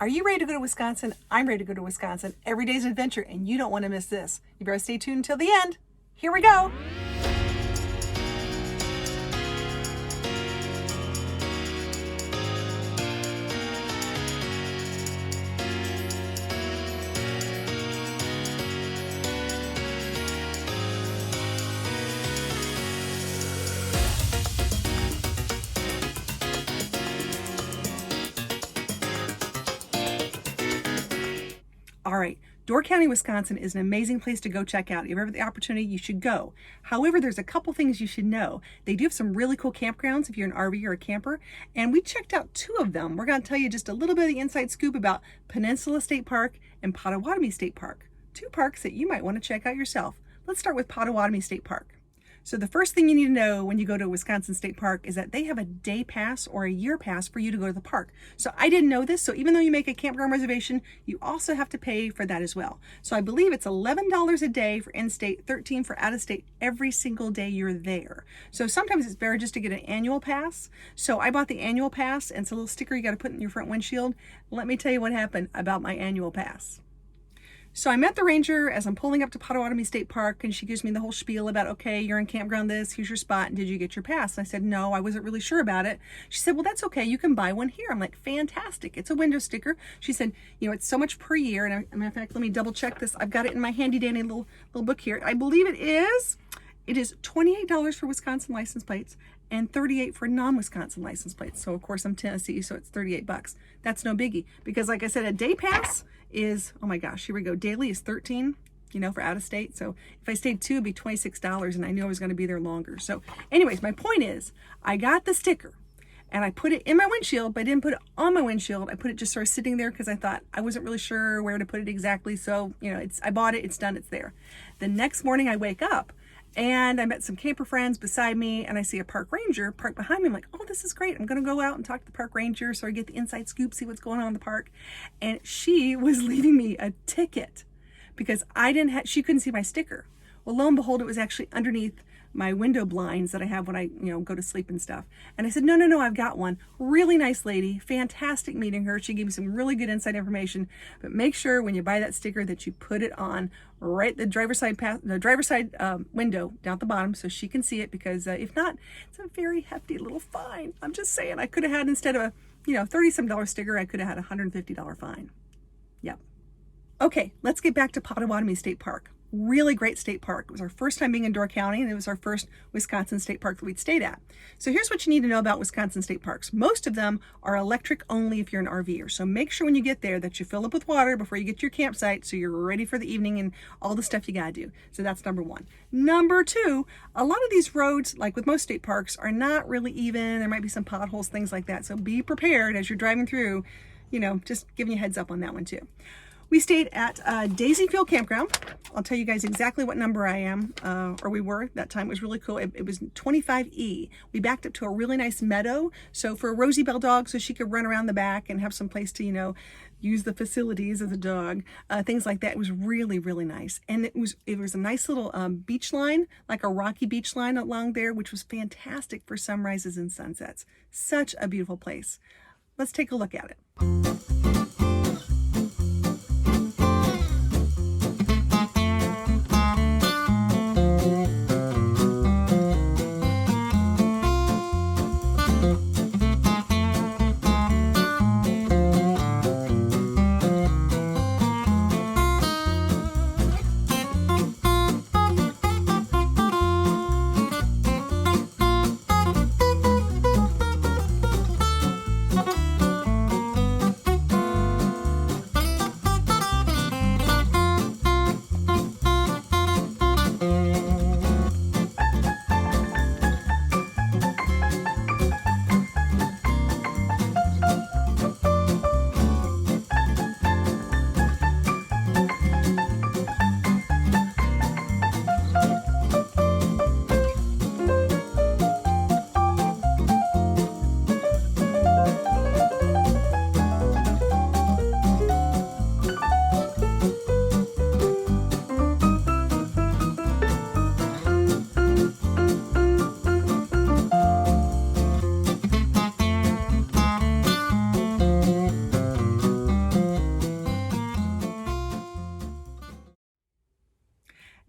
Are you ready to go to Wisconsin? I'm ready to go to Wisconsin. Every day's an adventure, and you don't want to miss this. You better stay tuned until the end. Here we go. All right, Door County, Wisconsin is an amazing place to go check out. If you ever have the opportunity, you should go. However, there's a couple things you should know. They do have some really cool campgrounds if you're an RV or a camper, and we checked out 2 of them. We're going to tell you just a little bit of the inside scoop about Peninsula State Park and Potawatomi State Park, 2 parks that you might want to check out yourself. Let's start with Potawatomi State Park. So the first thing you need to know when you go to Wisconsin State Park is that they have a day pass or a year pass for you to go to the park. So I didn't know this. So even though you make a campground reservation, you also have to pay for that as well. So I believe it's $11 a day for in-state, $13 for out-of-state every single day you're there. So sometimes it's better just to get an annual pass. So I bought the annual pass, and it's a little sticker you got to put in your front windshield. Let me tell you what happened about my annual pass. So I met the ranger as I'm pulling up to Potawatomi State Park, and she gives me the whole spiel about, okay, you're in campground this, here's your spot, and did you get your pass? And I said, no, I wasn't really sure about it. She said, well, that's okay, you can buy one here. I'm like, fantastic, it's a window sticker. She said, you know, it's so much per year, and as a matter of fact, let me double check this. I've got it in my handy dandy little book here. I believe it is $28 for Wisconsin license plates and $38 for non-Wisconsin license plates. So of course I'm Tennessee, so it's $38. That's no biggie, because like I said, a day pass is, oh my gosh, here we go. Daily is $13, you know, for out of state. So if I stayed 2, it'd be $26, and I knew I was going to be there longer. So anyways, my point is, I got the sticker and I put it in my windshield, but I didn't put it on my windshield. I put it just sort of sitting there because I thought I wasn't really sure where to put it exactly. So, you know, I bought it, it's done, it's there. The next morning I wake up and I met some camper friends beside me, and I see a park ranger parked behind me. I'm like, oh, this is great. I'm going to go out and talk to the park ranger so I get the inside scoop, see what's going on in the park. And she was leaving me a ticket because she couldn't see my sticker. Well, lo and behold, it was actually underneath my window blinds that I have when I, go to sleep and stuff. And I said, no, I've got one. Really nice lady, fantastic meeting her. She gave me some really good inside information. But make sure when you buy that sticker that you put it on right the driver's side window down at the bottom so she can see it, because if not, it's a very hefty little fine. I'm just saying, I could have had, instead of a $30-some sticker, I could have had a $150 fine. Yep. Okay, let's get back to Potawatomi State Park. Really great state park. It was our first time being in Door County, and it was our first Wisconsin state park that we'd stayed at. So here's what you need to know about Wisconsin state parks. Most of them are electric only if you're an RVer. So make sure when you get there that you fill up with water before you get to your campsite so you're ready for the evening and all the stuff you gotta do. So that's number 1. Number 2, a lot of these roads, like with most state parks, are not really even. There might be some potholes, things like that. So be prepared as you're driving through, just giving you a heads up on that one too. We stayed at Daisy Field Campground. I'll tell you guys exactly what number I am, or we were that time. It was really cool. It was 25E. We backed up to a really nice meadow. So for Rosie Bell dog, so she could run around the back and have some place to, use the facilities as a dog, things like that. It was really, really nice. And it was a nice little beach line, like a rocky beach line along there, which was fantastic for sunrises and sunsets. Such a beautiful place. Let's take a look at it.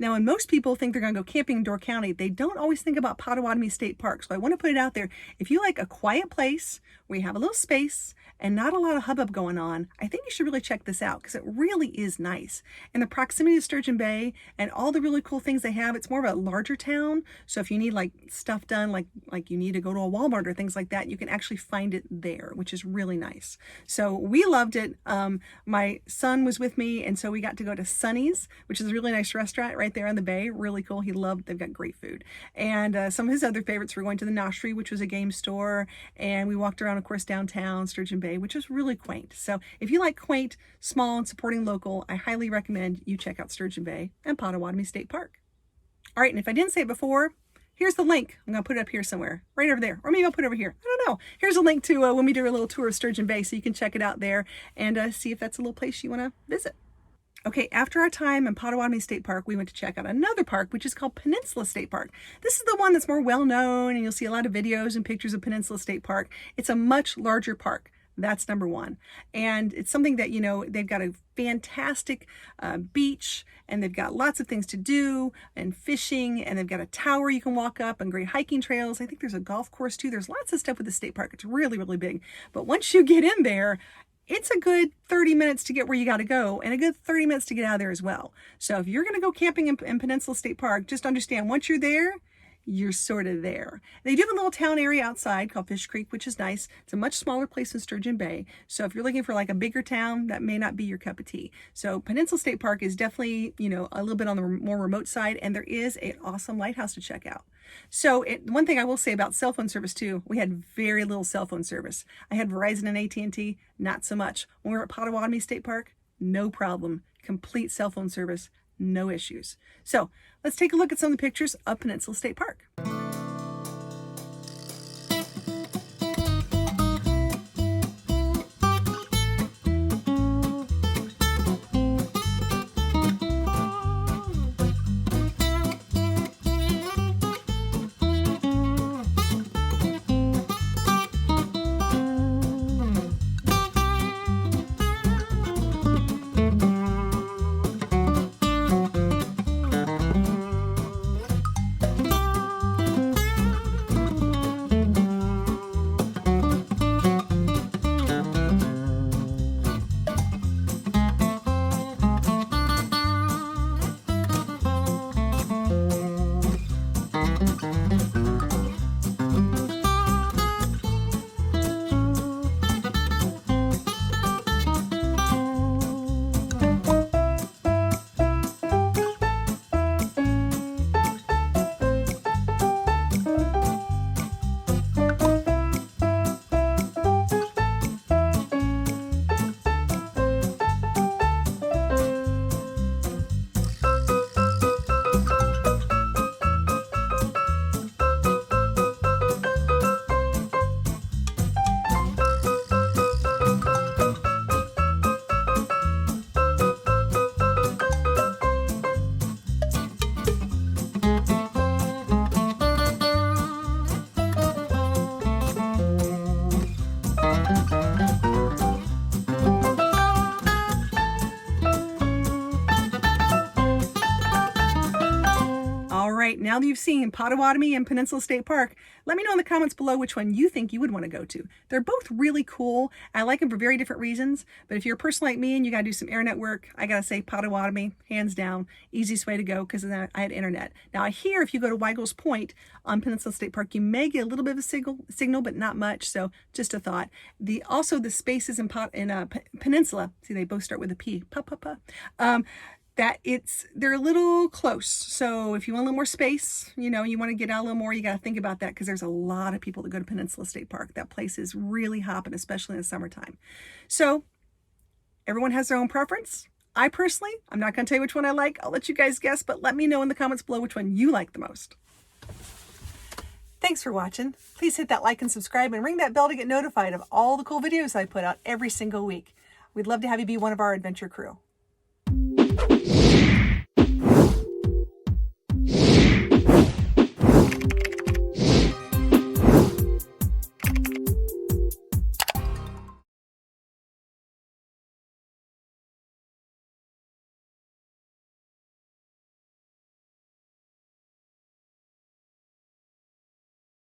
Now, when most people think they're going to go camping in Door County, they don't always think about Potawatomi State Park. So I want to put it out there. If you like a quiet place where you have a little space and not a lot of hubbub going on, I think you should really check this out because it really is nice. And the proximity to Sturgeon Bay and all the really cool things they have, it's more of a larger town. So if you need like stuff done, like you need to go to a Walmart or things like that, you can actually find it there, which is really nice. So we loved it. My son was with me, and so we got to go to Sonny's, which is a really nice restaurant right there on the bay. Really cool. He loved, they've got great food. And some of his other favorites were going to the Nostri, which was a game store. And we walked around, of course, downtown Sturgeon Bay, which is really quaint. So if you like quaint, small, and supporting local, I highly recommend you check out Sturgeon Bay and Potawatomi State Park. All right, and if I didn't say it before, here's the link. I'm going to put it up here somewhere, right over there. Or maybe I'll put it over here. I don't know. Here's a link to when we do a little tour of Sturgeon Bay, so you can check it out there and see if that's a little place you want to visit. Okay, after our time in Potawatomi State Park, we went to check out another park, which is called Peninsula State Park. This is the one that's more well-known, and you'll see a lot of videos and pictures of Peninsula State Park. It's a much larger park. That's number one. And it's something that, you know, they've got a fantastic beach, and they've got lots of things to do and fishing, and they've got a tower you can walk up and great hiking trails. I think there's a golf course too. There's lots of stuff with the state park. It's really, really big. But once you get in there, it's a good 30 minutes to get where you got to go and a good 30 minutes to get out of there as well. So if you're going to go camping in Peninsula State Park, just understand once you're there, you're sort of there. They do have a little town area outside called Fish Creek, which is nice. It's a much smaller place than Sturgeon Bay. So if you're looking for like a bigger town, that may not be your cup of tea. So Peninsula State Park is definitely, you know, a little bit on the more remote side, and there is an awesome lighthouse to check out. So one thing I will say about cell phone service too, we had very little cell phone service. I had Verizon and AT&T, not so much. When we were at Potawatomi State Park, no problem. Complete cell phone service, no issues. So let's take a look at some of the pictures of Peninsula State Park. Now that you've seen Potawatomi and Peninsula State Park, let me know in the comments below which one you think you would want to go to. They're both really cool. I like them for very different reasons, but if you're a person like me and you got to do some internet work, I got to say Potawatomi, hands down, easiest way to go because then I had internet. Now I hear if you go to Weigel's Point on Peninsula State Park, you may get a little bit of a signal, but not much, so just a thought. Also the spaces in Peninsula, see they both start with a P, they're a little close. So if you want a little more space, you know, you want to get out a little more, you got to think about that because there's a lot of people that go to Peninsula State Park. That place is really hopping, especially in the summertime. So everyone has their own preference. I personally, I'm not going to tell you which one I like. I'll let you guys guess, but let me know in the comments below which one you like the most. Thanks for watching. Please hit that like and subscribe and ring that bell to get notified of all the cool videos I put out every single week. We'd love to have you be one of our adventure crew.